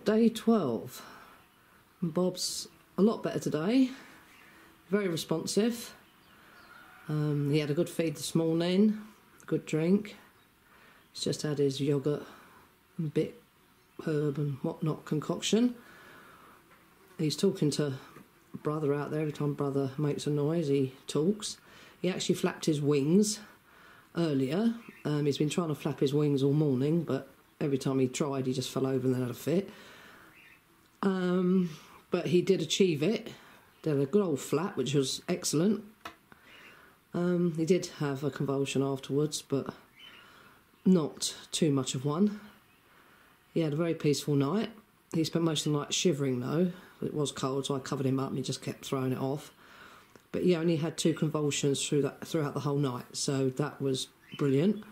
Day 12. Bob's a lot better today, very responsive. He had a good feed this morning, a good drink. He's just had his yoghurt and bit herb and whatnot concoction. He's talking to brother out there. Every time brother makes a noise he talks. He actually flapped his wings earlier. He's been trying to flap his wings all morning, but every time he tried he just fell over and then had a fit. But he did achieve it. Did a good old flap, which was excellent. He did have a convulsion afterwards, but not too much of one. He had a very peaceful night. He spent most of the night shivering though. It was cold, so I covered him up and he just kept throwing it off. But he only had 2 convulsions throughout the whole night, so that was brilliant.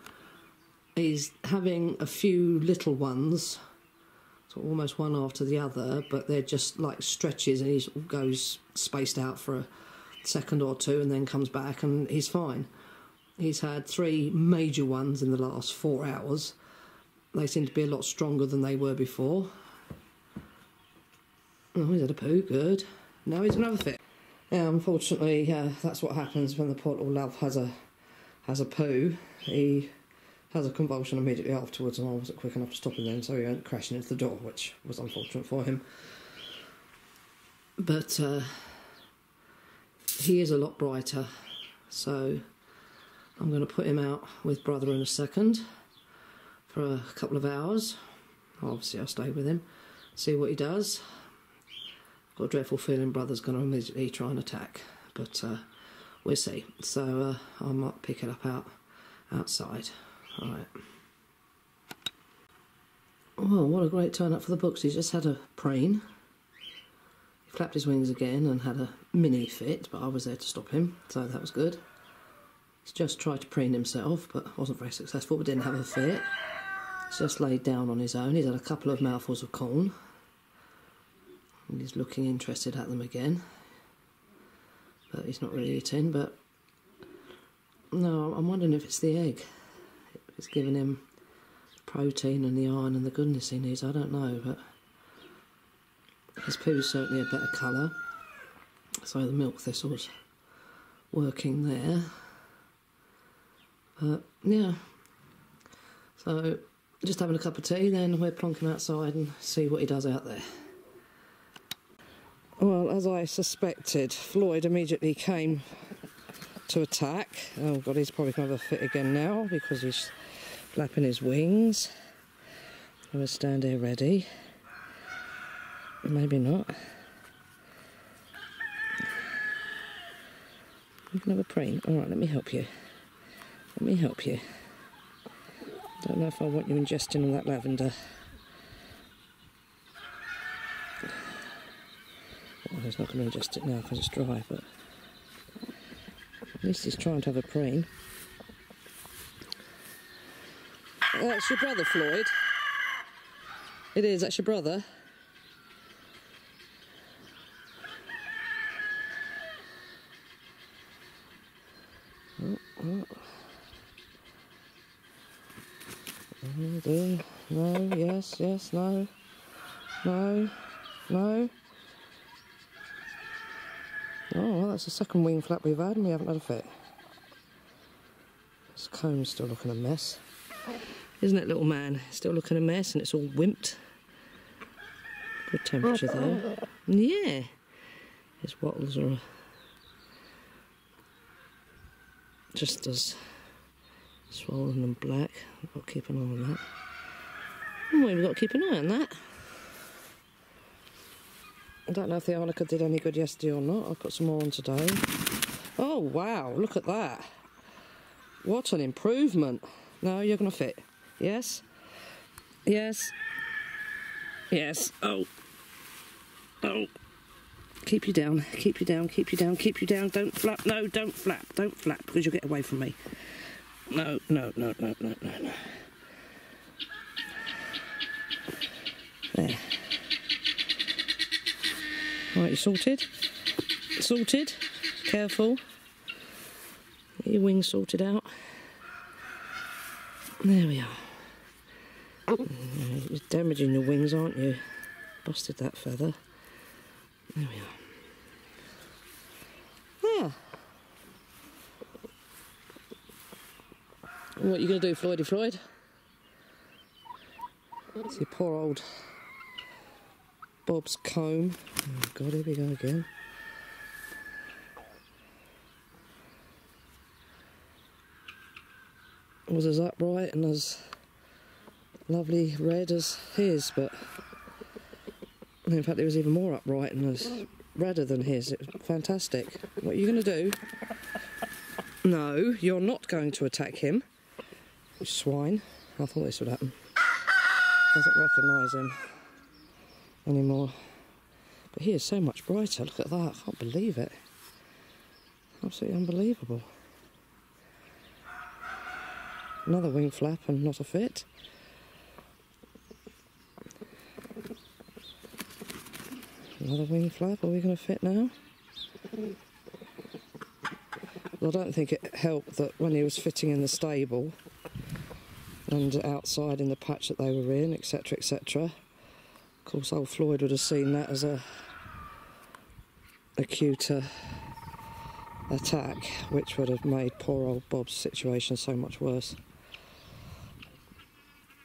He's having a few little ones, so almost one after the other, but they're just like stretches, and he goes spaced out for a second or two and then comes back and he's fine. He's had 3 major ones in the last 4 hours. They seem to be a lot stronger than they were before. Oh, he's had a poo, good. Now he's going to have a fit. Yeah, unfortunately, that's what happens when the poor little love has a poo. He has a convulsion immediately afterwards, and I wasn't quick enough to stop him then, so he went crashing into the door, which was unfortunate for him. But he is a lot brighter, so I'm going to put him out with brother in a second for a couple of hours. Obviously I'll stay with him, see what he does. I've got a dreadful feeling brother's going to immediately try and attack, but we'll see. So I might pick it up outside. Alright. Well, what a great turn up for the books. He's just had a preen. He flapped his wings again and had a mini fit, but I was there to stop him, so that was good. He's just tried to preen himself, but wasn't very successful, but didn't have a fit. He's just laid down on his own. He's had a couple of mouthfuls of corn. And he's looking interested at them again. But he's not really eating, but... No, I'm wondering if it's the egg. If it's giving him protein and the iron and the goodness he needs, I don't know, but... His poo's certainly a better colour. So the milk thistle's working there. But, yeah. So, just having a cup of tea, then we'll plonk him outside and see what he does out there. Well, as I suspected, Floyd immediately came to attack. Oh God, he's probably going to have a fit again now because he's flapping his wings. I'm going to stand here ready. Maybe not. You can have a preen. Alright, let me help you. Let me help you. Don't know if I want you ingesting all that lavender. Well, he's not going to ingest it now because it's dry, but at least he's trying to have a preen. That's your brother, Floyd. It is, that's your brother. No, yes, no, no, no. Oh, well, that's the second wing flap we've had and we haven't had a fit. This comb's still looking a mess. Isn't it, little man? Still looking a mess and it's all wimped. Good temperature though. Yeah. His wattles are just as swollen and black. I've got to keep an eye on that. Oh, we've got to keep an eye on that. I don't know if the arnica did any good yesterday or not. I'll put some more on today. Oh, wow, look at that. What an improvement. No, you're going to fit. Yes? Yes? Yes. Oh. Oh. Keep you down, keep you down, keep you down, keep you down. Don't flap. No, don't flap. Don't flap because you'll get away from me. No, no, no, no, no, no, no. There. Right, you sorted? Sorted? Careful. Get your wings sorted out. There we are. You're damaging your wings, aren't you? busted that feather. There we are. Yeah. What are you going to do, Floydie Floyd? See, poor old Bob's comb. Oh God, here we go again. It was as upright and as lovely red as his, but in fact it was even more upright and as redder than his. It was fantastic. What are you going to do? No, you're not going to attack him. You swine. I thought this would happen. Doesn't recognise him anymore. But he is so much brighter. Look at that. I can't believe it. Absolutely unbelievable. Another wing flap and not a fit. Another wing flap. Are we going to fit now? Well, I don't think it helped that when he was fitting in the stable and outside in the patch that they were in, etc, etc. Of course, old Floyd would have seen that as a cuter attack, which would have made poor old Bob's situation so much worse.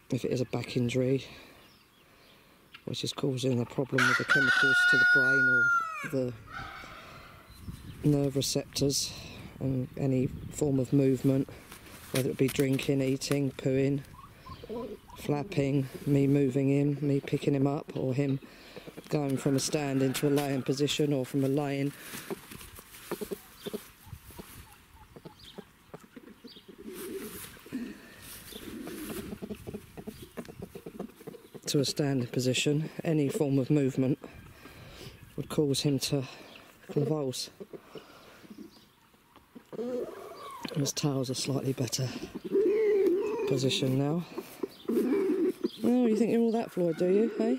If it is a back injury, which is causing a problem with the chemicals to the brain or the nerve receptors and any form of movement, whether it be drinking, eating, pooing, flapping, me moving him, me picking him up, or him going from a stand into a laying position, or from a laying to a standing position. Any form of movement would cause him to convulse. His tail's a slightly better position now. Oh, you think you're all that, Floyd, do you, eh?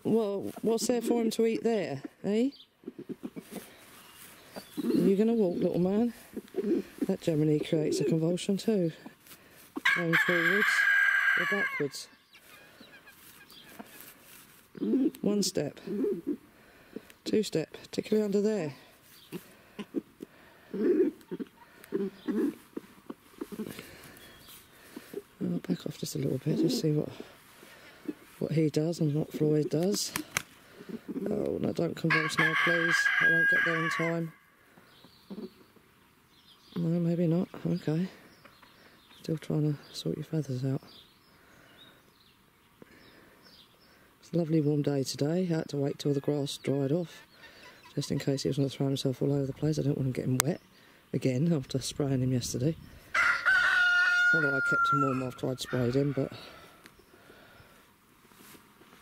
Well, what's there for him to eat there, eh? Are you going to walk, little man? That generally creates a convulsion too. Going forwards or backwards. One step. Two step, particularly under there. I'll back off just a little bit, just see what he does and what Floyd does. Oh, no, don't convulse now, please. I won't get there in time. No, maybe not. Okay. Still trying to sort your feathers out. It's a lovely warm day today. I had to wait till the grass dried off, just in case he was going to throw himself all over the place. I don't want to get him wet again after spraying him yesterday. Although I kept him warm after I'd sprayed him, but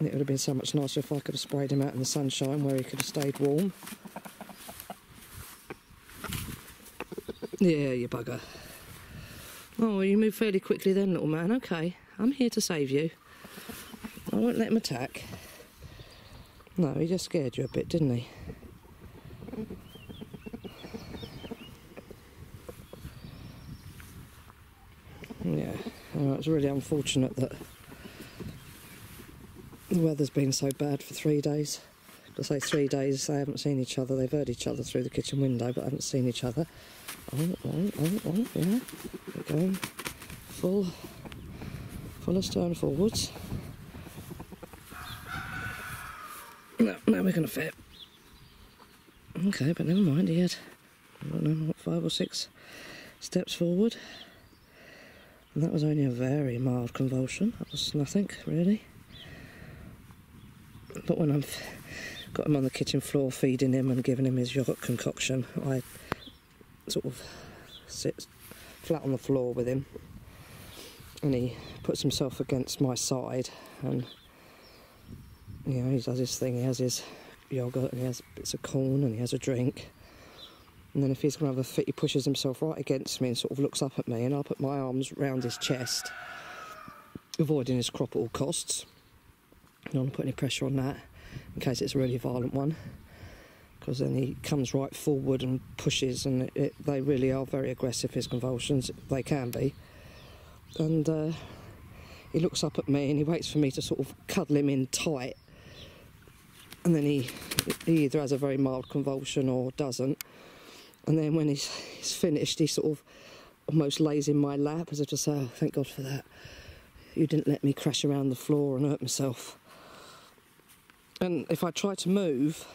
it would have been so much nicer if I could have sprayed him out in the sunshine where he could have stayed warm. Yeah, you bugger. Oh, well, you move fairly quickly then, little man. Okay, I'm here to save you. I won't let him attack. No, he just scared you a bit, didn't he? Yeah, well, it's really unfortunate that the weather's been so bad for 3 days. I say 3 days, they haven't seen each other. They've heard each other through the kitchen window, but haven't seen each other. Oh, yeah. We're going full astern forwards. No, we're going to fit. Okay, but never mind, he had, I don't know, what, 5 or 6 steps forward. And that was only a very mild convulsion. That was nothing, really. But when I've got him on the kitchen floor feeding him and giving him his yoghurt concoction, I sort of sit flat on the floor with him, and he puts himself against my side, and you know, he does his thing. He has his yoghurt and he has bits of corn and he has a drink, and then if he's going to have a fit, he pushes himself right against me and sort of looks up at me, and I'll put my arms round his chest, avoiding his crop at all costs. I don't want to put any pressure on that in case it's a really violent one, because then he comes right forward and pushes, and they really are very aggressive, his convulsions. They can be. And he looks up at me and he waits for me to sort of cuddle him in tight and then he either has a very mild convulsion or doesn't. And then when he's finished, he sort of almost lays in my lap as if to say, oh, thank God for that. You didn't let me crash around the floor and hurt myself. And if I try to move,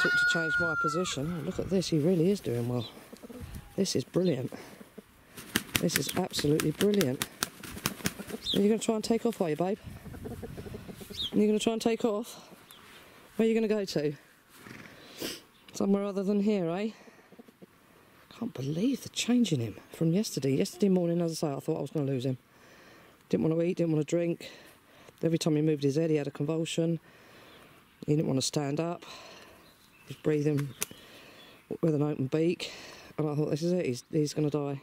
sort of to change my position, oh, look at this, he really is doing well. This is brilliant. This is absolutely brilliant. Are you going to try and take off, are you, babe? Are you going to try and take off? Where are you going to go to? Somewhere other than here, eh? Can't believe the change in him from yesterday. Yesterday morning, as I say, I thought I was going to lose him. Didn't want to eat, didn't want to drink. Every time he moved his head, he had a convulsion. He didn't want to stand up. He was breathing with an open beak. And I thought, this is it, he's going to die.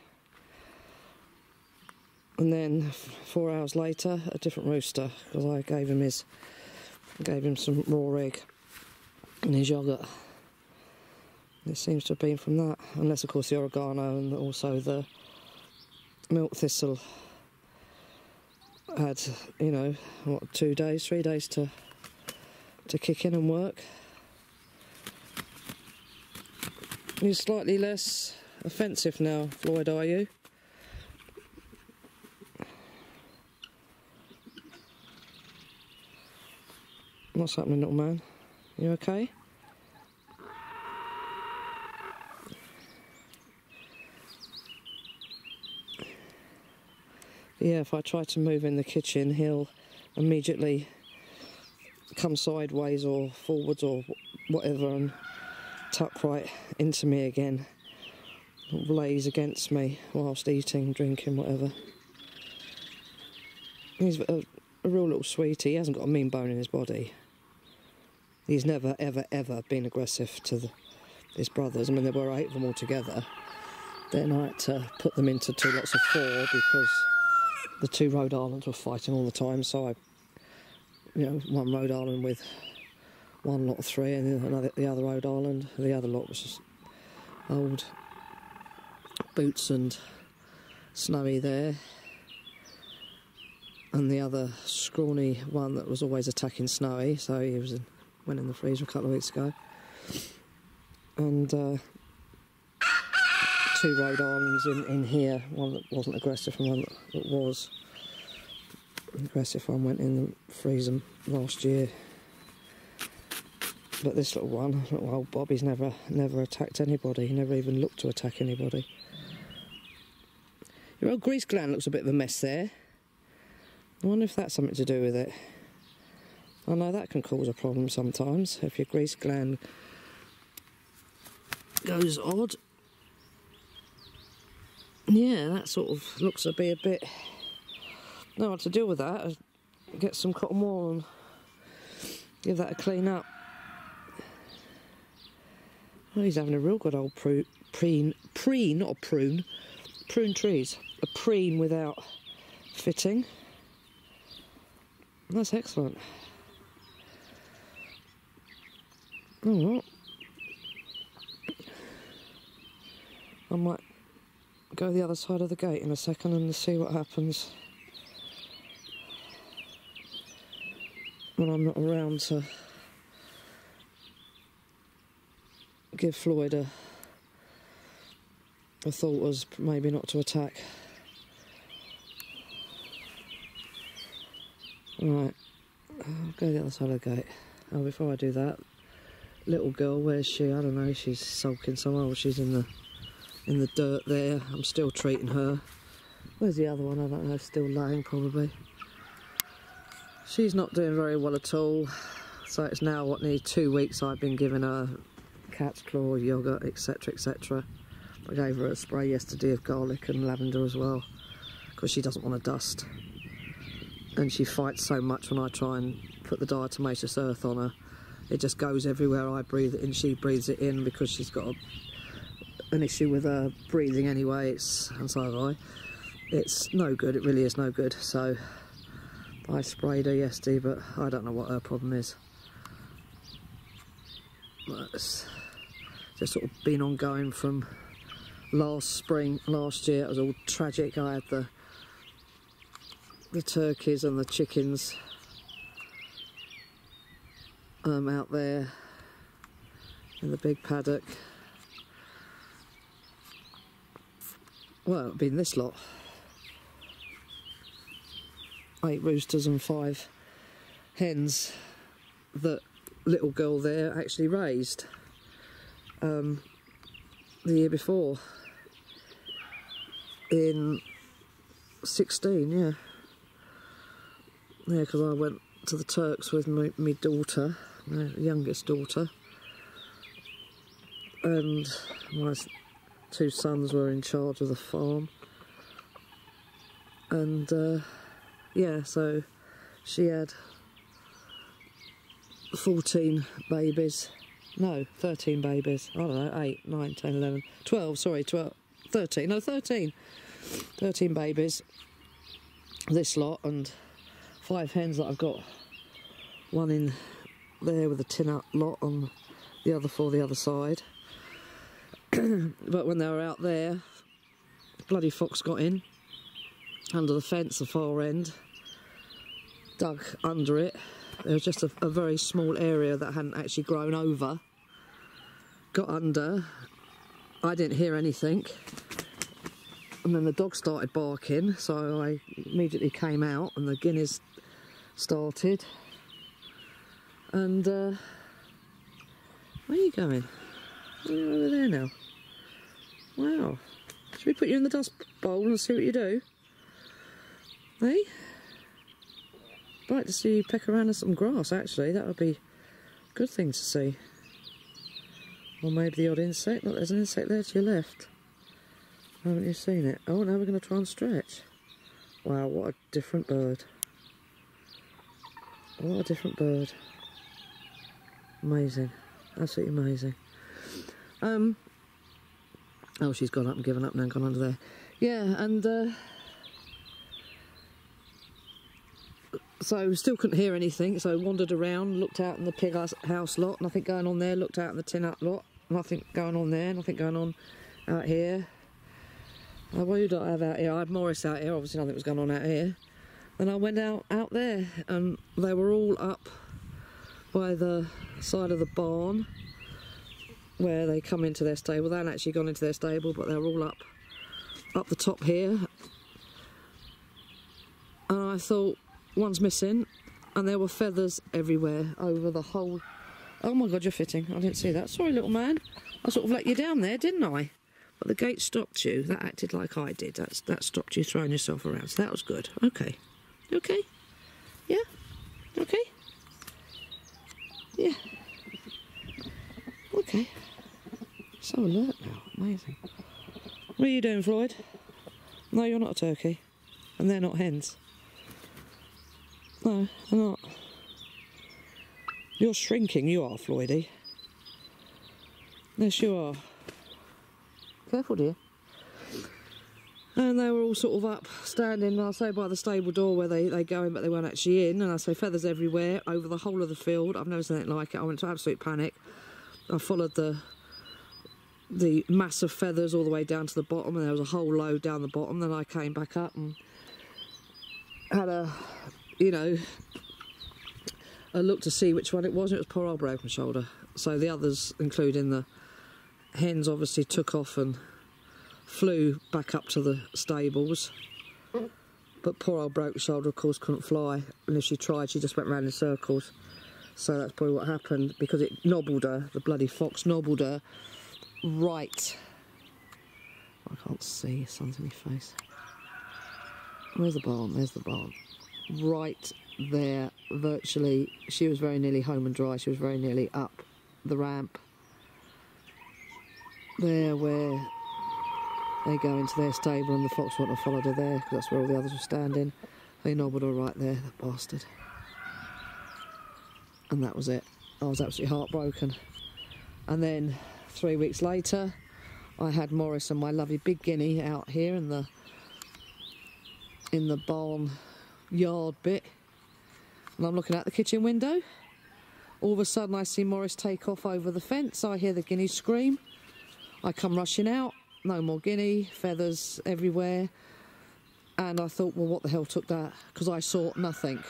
And then 4 hours later, a different rooster, because I gave him some raw egg and his yoghurt. It seems to have been from that, unless of course the oregano and also the milk thistle had, you know, what, 2 days, 3 days to kick in and work. You're slightly less offensive now, Floyd, are you? What's happening, little man? You okay? Yeah, if I try to move in the kitchen, he'll immediately come sideways or forwards or whatever and tuck right into me again. Lays against me whilst eating, drinking, whatever. He's a real little sweetie. He hasn't got a mean bone in his body. He's never, ever, ever been aggressive to his brothers. I mean, there were 8 of them altogether. Then I had to put them into 2 lots of 4 because the 2 Rhode Islands were fighting all the time. So I, you know, one Rhode Island with 1 lot of 3, and then the other Rhode Island. The other lot was just old Boots and Snowy there. And the other scrawny one that was always attacking Snowy, so he went in the freezer a couple of weeks ago. And 2 Rhode Islands in here, one that wasn't aggressive and one that was. The aggressive one went in the freezer last year. But this little one, little old Bobby's never attacked anybody. He never even looked to attack anybody. Your old grease gland looks a bit of a mess there. I wonder if that's something to do with it. I know that can cause a problem sometimes, if your grease gland goes odd. Yeah, that sort of looks to be a bit... I don't know what to deal with that. Get some cotton wool and give that a clean up. Oh, he's having a real good old preen, not a prune. Prune trees. A preen without fitting. That's excellent. Oh, well. I might go the other side of the gate in a second and see what happens when I'm not around to give Floyd a thought was maybe not to attack. Right, I'll go the other side of the gate. Oh, before I do that, little girl, where's she? I don't know, she's sulking somewhere, or she's in the dirt there. I'm still treating her. Where's the other one? I don't know, still laying probably. She's not doing very well at all. So it's now, what, nearly 2 weeks I've been giving her cat's claw, yoghurt, etc, etc. I gave her a spray yesterday of garlic and lavender as well, because she doesn't want to dust. And she fights so much when I try and put the diatomaceous earth on her. It just goes everywhere I breathe it in, she breathes it in, because she's got an issue with her breathing anyway, and so have I. It's no good, it really is no good. So I sprayed her yesterday, but I don't know what her problem is. But it's just sort of been ongoing from last year. It was all tragic. I had the turkeys and the chickens out there in the big paddock. Well, it'd been this lot. 8 roosters and 5 hens that little girl there actually raised the year before, in 16, yeah, because I went to the Turks with my daughter, my youngest daughter, and my 2 sons were in charge of the farm, and yeah, so she had 14 babies, no, 13 babies, I don't know, 8, 9, 10, 11, 12, sorry, 12, 13, no, 13 babies, this lot, and 5 hens that I've got, one in there with a tin up lot and the other 4 the other side. But when they were out there, bloody fox got in under the fence, the far end, dug under it. There was just a very small area that hadn't actually grown over, got under. I didn't hear anything, and then the dog started barking, so I immediately came out and the guineas started. And where are you going? You're over there now. Wow. Should we put you in the dust bowl and see what you do? Hey? I'd like to see you peck around in some grass, actually. That would be a good thing to see. Or maybe the odd insect. Look, there's an insect there to your left. Haven't you seen it? Oh, now we're going to try and stretch. Wow, what a different bird. What a different bird. Amazing. Absolutely amazing. Oh, she's gone up and given up now and gone under there. Yeah, and so still couldn't hear anything, so wandered around, looked out in the pig house lot, nothing going on there, looked out in the tin up lot, nothing going on there, nothing going on out here. What did I have out here? I had Morris out here, obviously nothing was going on out here. Then I went out there, and they were all up by the side of the barn where they come into their stable. They hadn't actually gone into their stable, but they were all up the top here. And I thought, one's missing, and there were feathers everywhere over the whole... Oh my God, you're fitting. I didn't see that. Sorry, little man. I sort of let you down there, didn't I? But the gate stopped you. That acted like I did. That stopped you throwing yourself around. So that was good. Okay. Okay? Yeah? Okay? Yeah. Okay. So alert now. Amazing. What are you doing, Floyd? No, you're not a turkey. And they're not hens. No, they're not. You're shrinking, you are, Floydy. Yes, you are. Careful, dear. And they were all sort of up, standing, I'll say, by the stable door where they go in, but they weren't actually in. And I say feathers everywhere, over the whole of the field. I've never seen anything like it. I went into absolute panic. I followed the mass of feathers all the way down to the bottom, and there was a whole load down the bottom. Then I came back up and had a look to see which one it was. It was poor old Broken Shoulder. So the others, including the hens, obviously took off and flew back up to the stables. But poor old Broken Shoulder, of course, couldn't fly. And if she tried, she just went round in circles. So that's probably what happened, because it nobbled her, the bloody fox nobbled her right. I can't see, sun's in my face. Where's the barn? There's the barn. Right there, virtually. She was very nearly home and dry. She was very nearly up the ramp. There where they go into their stable, and the fox wouldn't have followed her there, because that's where all the others were standing. They nobbled her right there, that bastard. And that was it. I was absolutely heartbroken. And then 3 weeks later, I had Morris and my lovely big guinea out here in the barn yard bit, and I'm looking out the kitchen window. All of a sudden I see Morris take off over the fence. I hear the guinea scream. I come rushing out. No more guinea, feathers everywhere. And I thought, well, what the hell took that? Because I saw nothing.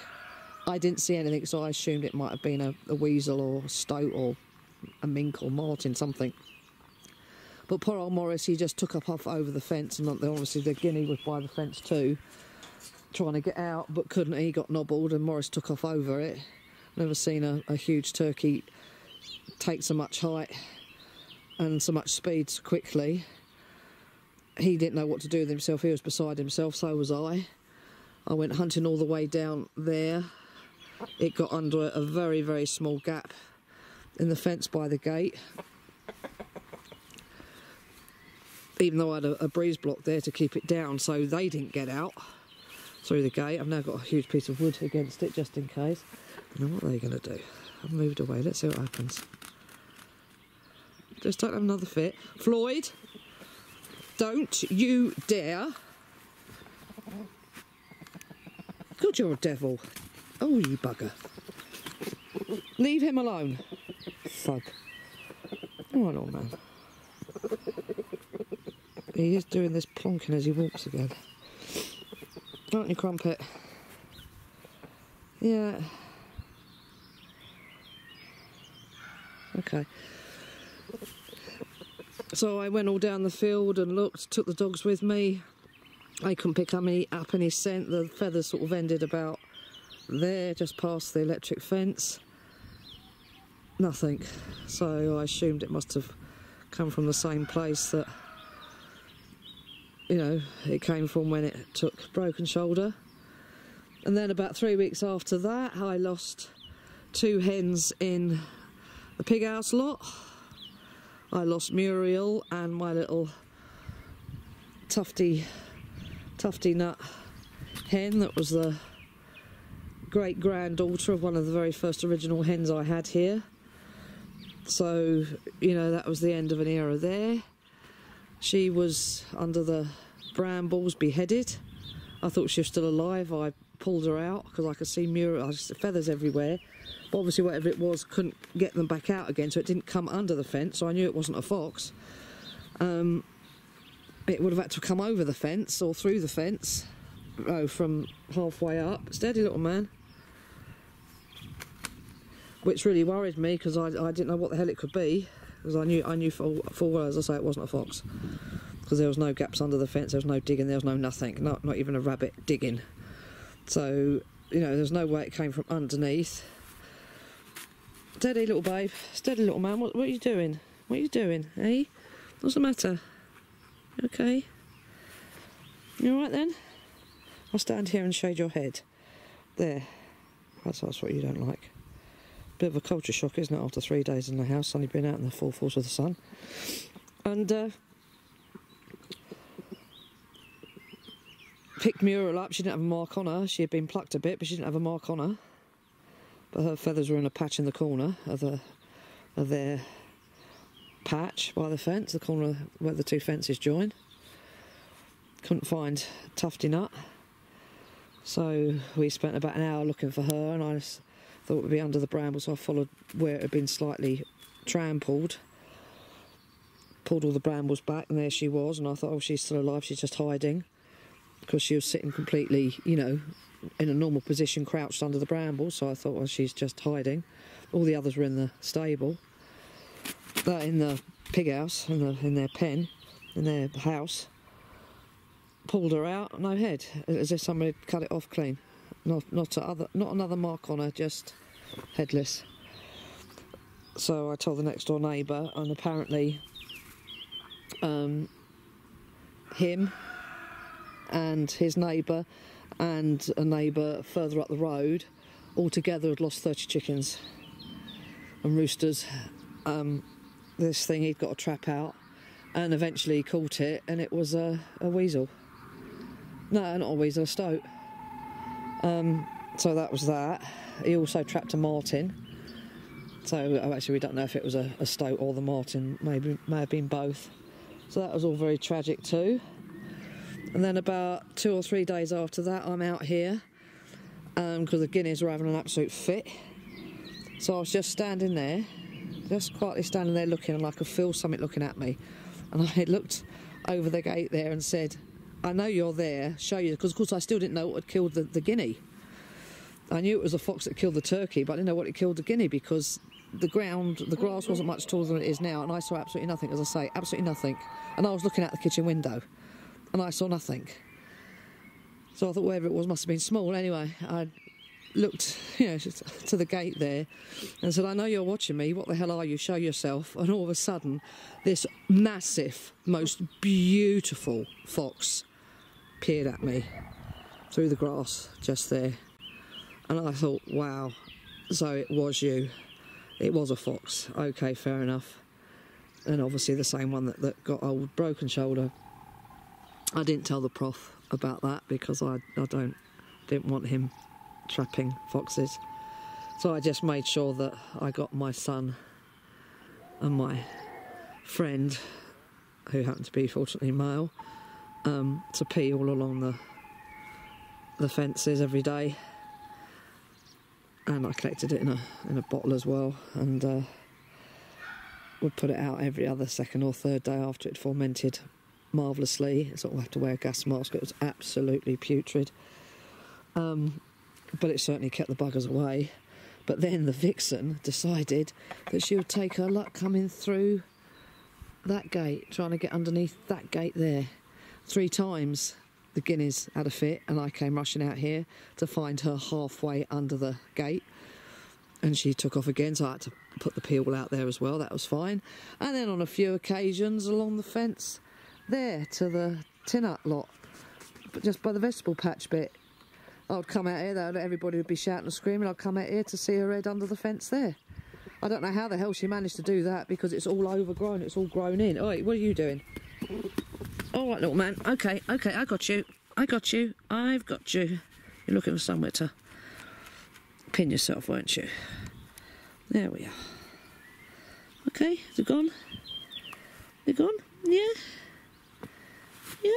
I didn't see anything, so I assumed it might have been a weasel or a stoat or a mink or martin, something. But poor old Morris, he just took up off over the fence, and obviously the guinea was by the fence too, trying to get out, but couldn't. He got nobbled, and Morris took off over it. Never seen a huge turkey take so much height and so much speed so quickly. He didn't know what to do with himself. He was beside himself, so was I. I went hunting all the way down there. It got under a very, very small gap in the fence by the gate. Even though I had a breeze block there to keep it down, so they didn't get out through the gate. I've now got a huge piece of wood against it, just in case. Now what are they going to do? I've moved away. Let's see what happens. Just don't have another fit. Floyd, don't you dare. God, you're a devil. Oh, you bugger. Leave him alone. Thug. All right, old man. He is doing this plonking as he walks again. Aren't you, Crumpet? Yeah. Okay. So I went all down the field and looked, took the dogs with me. I couldn't pick up any scent. The feathers sort of ended about there, just past the electric fence. Nothing. So I assumed it must have come from the same place that, you know, it came from when it took Broken Shoulder. And then about 3 weeks after that, I lost 2 hens in the pig house lot. I lost Muriel and my little tufty nut hen that was the great granddaughter of one of the very first original hens I had here. So, you know, that was the end of an era there. She was under the brambles, beheaded. I thought she was still alive. I pulled her out because I could see feathers everywhere. But obviously whatever it was, couldn't get them back out again, so it didn't come under the fence, so I knew it wasn't a fox. It would have had to come over the fence or through the fence, from halfway up. Steady, little man. Which really worried me because I didn't know what the hell it could be, because I knew full well, as I say, it wasn't a fox, because there was no gaps under the fence, there was no digging, there was no nothing, not even a rabbit digging. So, you know, there's no way it came from underneath. Steady, little babe. Steady, little man. What are you doing? What are you doing, eh? What's the matter? Okay. You alright then? I'll stand here and shade your head. There. That's what you don't like. Bit of a culture shock, isn't it, after 3 days in the house, only been out in the full force of the sun. And, picked Muriel up. She didn't have a mark on her. She had been plucked a bit, but she didn't have a mark on her. But her feathers were in a patch in the corner of their patch by the fence, the corner where the 2 fences join. Couldn't find Tufty Nut, so we spent about an hour looking for her, and I just thought it would be under the brambles, so I followed where it had been slightly trampled, pulled all the brambles back, and there she was, and I thought, oh, she's still alive, she's just hiding, because she was sitting completely, you know, in a normal position, crouched under the brambles, so I thought, well, she's just hiding. All the others were in the stable, in the pig house, in their pen, in their house. Pulled her out, no head, as if somebody had cut it off clean. Not another mark on her, just headless. So I told the next door neighbour, and apparently him and his neighbour and a neighbour further up the road all together had lost 30 chickens and roosters. This thing, he'd got a trap out and eventually he caught it, and it was a weasel. No, not a weasel, a stoat. So that was that. He also trapped a martin. So actually we don't know if it was a stoat or the martin, may have been both. So that was all very tragic too. And then about 2 or 3 days after that, I'm out here because the guineas were having an absolute fit. So I was just standing there, just quietly standing there looking, and I could feel something looking at me. And I looked over the gate there and said, I know you're there, show you, because of course I still didn't know what had killed the guinea. I knew it was a fox that killed the turkey, but I didn't know what it killed the guinea, because the grass wasn't much taller than it is now, and I saw absolutely nothing, as I say, absolutely nothing. And I was looking out the kitchen window, and I saw nothing. So I thought whatever it was must have been small. Anyway, I looked, to the gate there and said, I know you're watching me, what the hell are you, show yourself. And all of a sudden, this massive, most beautiful fox peered at me through the grass just there. And I thought, wow, so it was you. It was a fox. Okay, fair enough. And obviously the same one that got old broken shoulder. I didn't tell the prof about that because I didn't want him trapping foxes. So I just made sure that I got my son and my friend, who happened to be fortunately male, to pee all along the fences every day. And I collected it in a bottle as well, and would put it out every other second or third day after it fermented marvellously. Sort of have to wear a gas mask. It was absolutely putrid, but it certainly kept the buggers away. But then the vixen decided that she would take her luck coming through that gate, trying to get underneath that gate there. 3 times the guineas had a fit, and I came rushing out here to find her halfway under the gate, and she took off again, so I had to put the peel out there as well. That was fine. And then on a few occasions along the fence there to the tin hut lot, but just by the vegetable patch bit, I'd come out here, everybody would be shouting and screaming, I'd come out here to see her head under the fence there. I don't know how the hell she managed to do that, because it's all overgrown, it's all grown in. Oi, what are you doing? All right, little man. Okay, I got you. I've got you. You're looking for somewhere to pin yourself, weren't you? There we are. Okay, is it gone? Is it gone? Yeah? Yeah?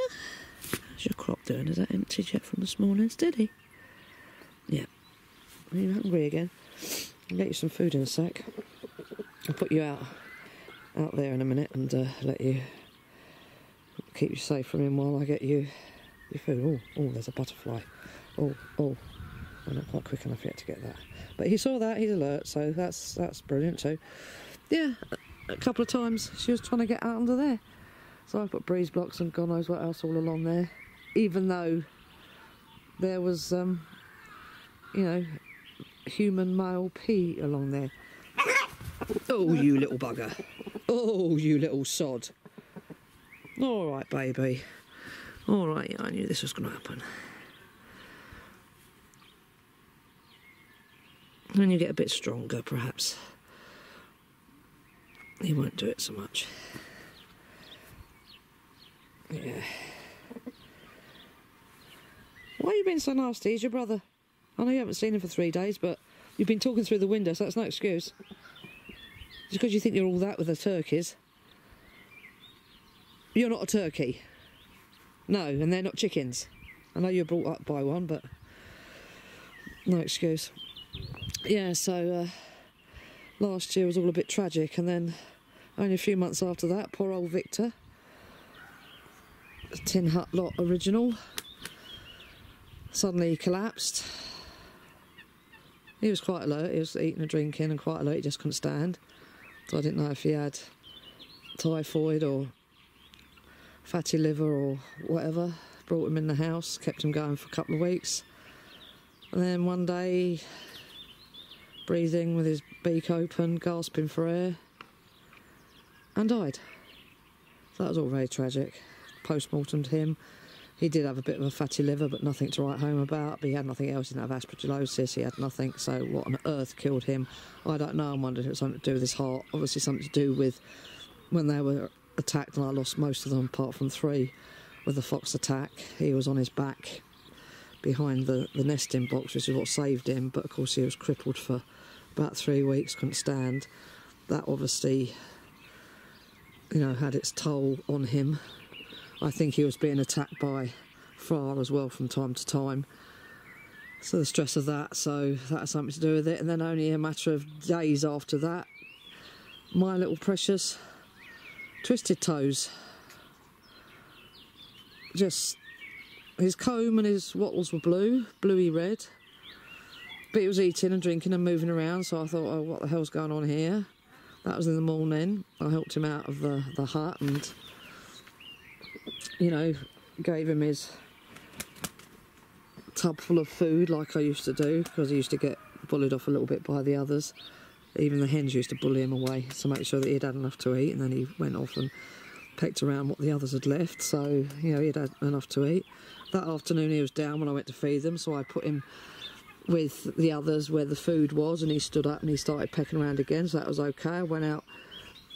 How's your crop doing? Is that emptied yet from this morning? Steady? Yeah. Are you hungry again? I'll get you some food in a sec. I'll put you out there in a minute and let you keep you safe from him while I get you your food. Oh, there's a butterfly. Oh, I'm not quite quick enough yet to get that. But he saw that, he's alert, so that's brilliant too. Yeah, a couple of times she was trying to get out under there. So I put breeze blocks and God knows what else all along there. Even though there was, human male pee along there. Oh, you little bugger. Oh, you little sod. All right, baby. All right, yeah, I knew this was going to happen. When you get a bit stronger, perhaps, you won't do it so much. Yeah. Why are you being so nasty? He's your brother. I know you haven't seen him for 3 days, but you've been talking through the window, so that's no excuse. Just because you think you're all that with the turkeys. You're not a turkey. No, and they're not chickens. I know you're brought up by one, but no excuse. Yeah, so last year was all a bit tragic, and then only a few months after that, poor old Victor, the Tin Hut lot original, suddenly collapsed. He was quite alert, he was eating and drinking and quite alert, he just couldn't stand. So I didn't know if he had typhoid or fatty liver or whatever. Brought him in the house, kept him going for a couple of weeks. And then one day, breathing with his beak open, gasping for air, and died. So that was all very tragic. Post-mortemed him. He did have a bit of a fatty liver, but nothing to write home about. But he had nothing else. He didn't have aspergillosis. He had nothing. So what on earth killed him? I don't know. I'm wondering if it was something to do with his heart. Obviously something to do with when they were attacked, and I lost most of them apart from 3 with the fox attack. He was on his back behind the nesting box, which is what saved him. But of course he was crippled for about 3 weeks, couldn't stand. That obviously, had its toll on him. I think he was being attacked by Fra as well from time to time. So the stress of that, so that has something to do with it. And then only a matter of days after that, my little precious twisted toes. Just, his comb and his wattles were blue, bluey red. But he was eating and drinking and moving around, so I thought, oh, what the hell's going on here? That was in the morning. I helped him out of the hut and, you know, gave him his tub full of food like I used to do, because he used to get bullied off a little bit by the others. Even the hens used to bully him away to make sure that he'd had enough to eat, and then he went off and pecked around what the others had left, so, you know, he'd had enough to eat. That afternoon he was down when I went to feed them, so I put him with the others where the food was, and he stood up and he started pecking around again, so that was okay. I went out,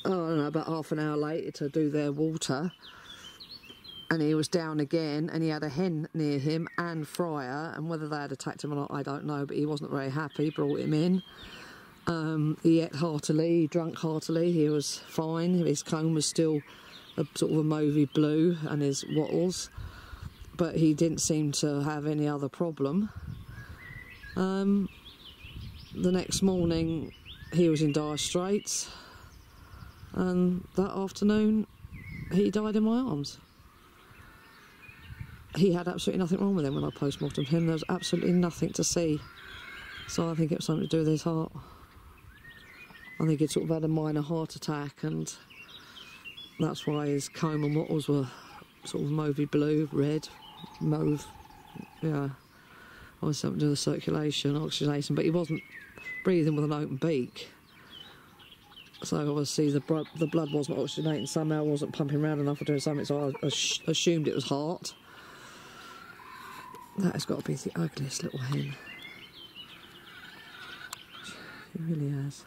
oh, I don't know, about half an hour later to do their water, and he was down again, and he had a hen near him and Fryer, and whether they had attacked him or not, I don't know, but he wasn't very happy. Brought him in. He ate heartily, he drank heartily, he was fine. His comb was still a sort of a mauvey blue, and his wattles, but he didn't seem to have any other problem. The next morning he was in dire straits, and that afternoon he died in my arms. He had absolutely nothing wrong with him when I post-mortemed him. There was absolutely nothing to see. So I think it was something to do with his heart. I think he'd sort of had a minor heart attack, and that's why his comb and wattles were sort of mauvey blue, red, mauve, yeah. Obviously something to do with the circulation, oxygenation, but he wasn't breathing with an open beak. So obviously the blood wasn't oxygenating, somehow wasn't pumping around enough or doing something, so I assumed it was heart. That has got to be the ugliest little hen. She really has.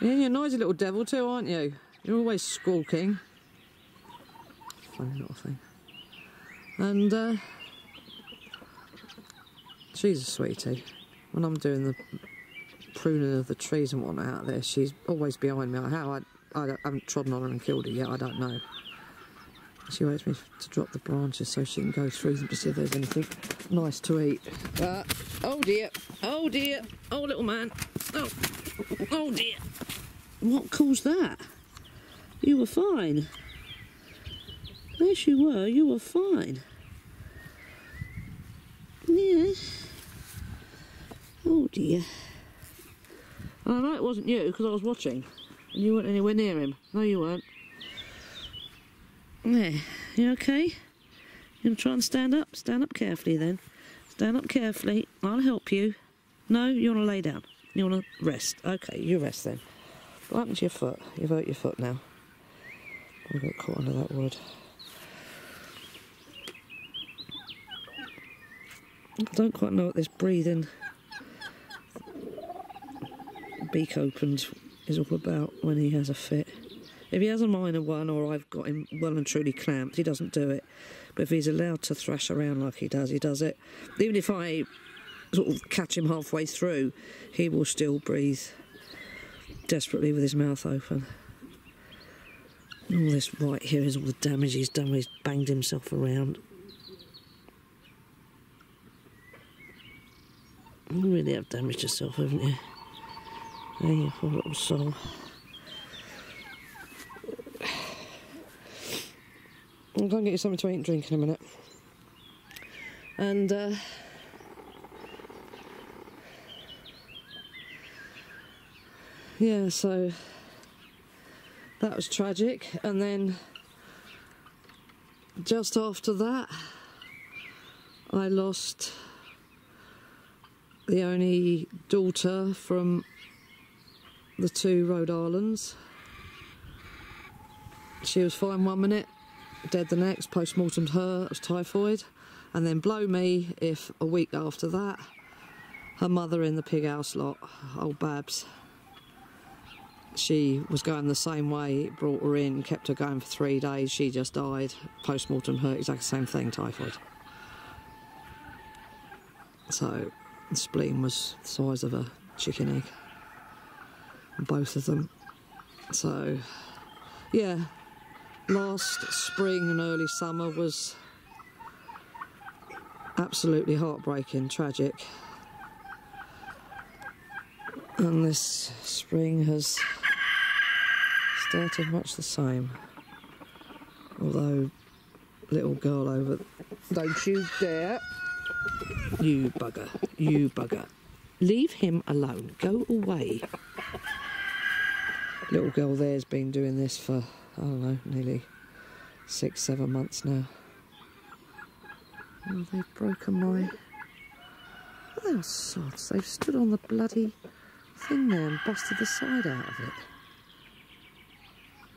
Yeah, you're a noisy little devil too, aren't you? You're always squawking. Funny little thing. And she's a sweetie. When I'm doing the pruning of the trees and whatnot out there, she's always behind me. How I haven't trodden on her and killed her yet, I don't know. She waits me to drop the branches so she can go through them to see if there's anything nice to eat. Oh dear, oh dear, oh little man, oh dear. What caused that? You were fine. Yes, you were fine. Yeah. Oh dear. I know it wasn't you because I was watching and you weren't anywhere near him. No, you weren't. There, you okay? You gonna try and stand up? Stand up carefully then. Stand up carefully. I'll help you. No, you wanna lay down. You wanna rest. Okay, you rest then. What happened to your foot? You've hurt your foot now. I got caught under that wood. I don't quite know what this breathing, beak opened, is all about when he has a fit. If he has a minor one, or I've got him well and truly clamped, he doesn't do it. But if he's allowed to thrash around like he does it. Even if I sort of catch him halfway through, he will still breathe desperately with his mouth open. All this right here is all the damage he's done. He's banged himself around. You really have damaged yourself, haven't you? There you poor little soul. I'll go and get you something to eat and drink in a minute. And yeah, so that was tragic. And then just after that, I lost the only daughter from the 2 Rhode Islands. She was fine 1 minute, dead the next. Post-mortemed her, it was typhoid. And then blow me if a week after that, her mother in the pig house lot, old Babs, she was going the same way. It brought her in, kept her going for 3 days. She just died. Post-mortem her, exactly the same thing, typhoid. So the spleen was the size of a chicken egg, both of them. So yeah, last spring and early summer was absolutely heartbreaking, tragic. And this spring has started much the same. Although, little girl over... Don't you dare! You bugger, you bugger. Leave him alone. Go away. Little girl there's been doing this for, I don't know, nearly 6-7 months now. Oh, they've broken my... Oh, they are sods. They've stood on the bloody thing there and busted the side out of it.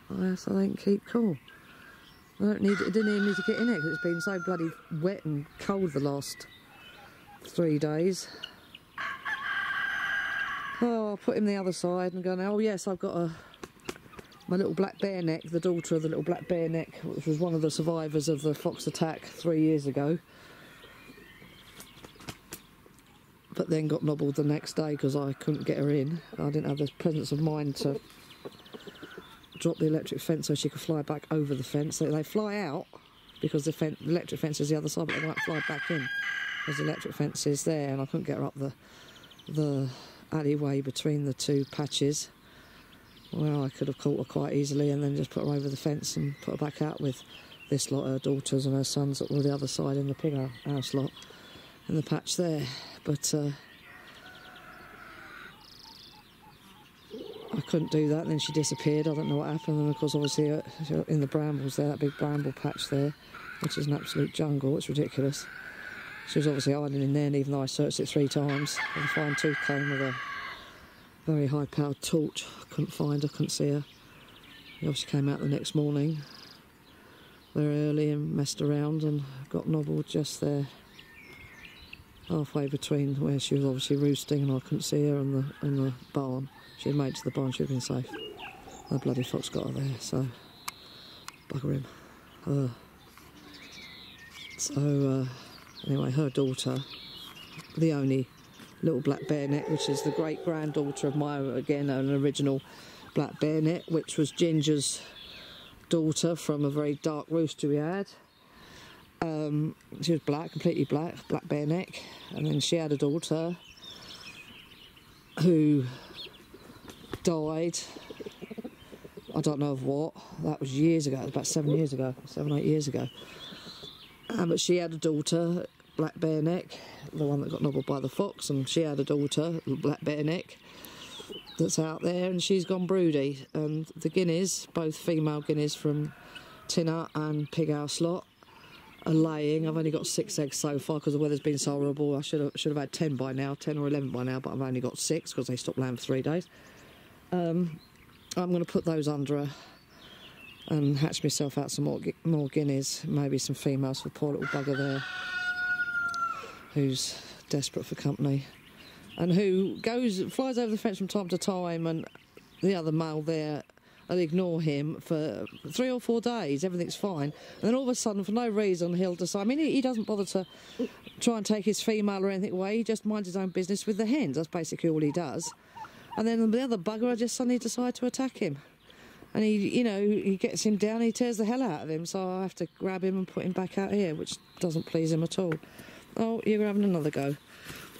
Oh, so they can keep cool. I didn't even need to get in it because it's been so bloody wet and cold the last 3 days. Oh, I'll put him the other side and go, oh yes, I've got my little black bear neck, the daughter of the little black bear neck, which was one of the survivors of the fox attack 3 years ago. But then got nobbled the next day because I couldn't get her in. I didn't have the presence of mind to drop the electric fence so she could fly back over the fence. They fly out because the electric fence is the other side, but they won't fly back in because the electric fence is there, and I couldn't get her up the alleyway between the two patches. Well, I could have caught her quite easily and then just put her over the fence and put her back out with this lot, her daughters and her sons that were the other side in the pig house lot in the patch there. But I couldn't do that, and then she disappeared. I don't know what happened, and of course obviously in the brambles there, that big bramble patch there, which is an absolute jungle. It's ridiculous. She was obviously hiding in there, and even though I searched it 3 times with a fine-tooth comb with a very high-powered torch, I couldn't find her, couldn't see her. She obviously came out the next morning very early and messed around and got nobbled just there, halfway between where she was obviously roosting and I couldn't see her and the barn. She had made it to the barn, she'd been safe. The bloody fox got her there, so bugger him. Anyway, her daughter, the only little black bayonet, which is the great-granddaughter of my, again, an original black bayonet, which was Ginger's daughter from a very dark rooster we had. She was black, completely black bayonet, and then she had a daughter who died, I don't know of what, that was years ago, it was about 7 years ago, 7 or 8 years ago. But she had a daughter, black bayonet, the one that got nobbled by the fox, and she had a daughter, black bayonet, that's out there, and she's gone broody. And the guineas, both female guineas from Tinner and Pig House lot, are laying. I've only got 6 eggs so far because the weather's been so horrible. I should have had 10 by now, 10 or 11 by now, but I've only got 6 because they stopped laying for 3 days. I'm going to put those under her and hatch myself out some more guineas, maybe some females for the poor little bugger there who's desperate for company and who flies over the fence from time to time, and the other male there, I'll ignore him for 3 or 4 days, everything's fine, and then all of a sudden, for no reason, he'll decide, I mean, he doesn't bother to try and take his female or anything away, he just minds his own business with the hens, that's basically all he does. And then the other bugger, I just suddenly decide to attack him. And he gets him down, he tears the hell out of him, so I have to grab him and put him back out here, which doesn't please him at all. Oh, you're having another go.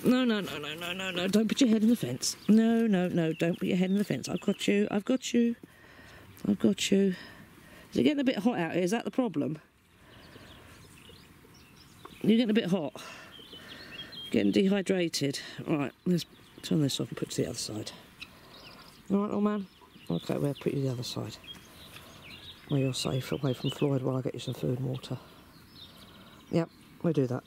No, don't put your head in the fence. No, don't put your head in the fence. I've got you. Is it getting a bit hot out here? Is that the problem? You're getting a bit hot. Getting dehydrated. All right, let's turn this off and put it to the other side. All right, old man? Okay, we'll put you the other side, where you're safe, away from Floyd, while I get you some food and water. Yep, we'll do that.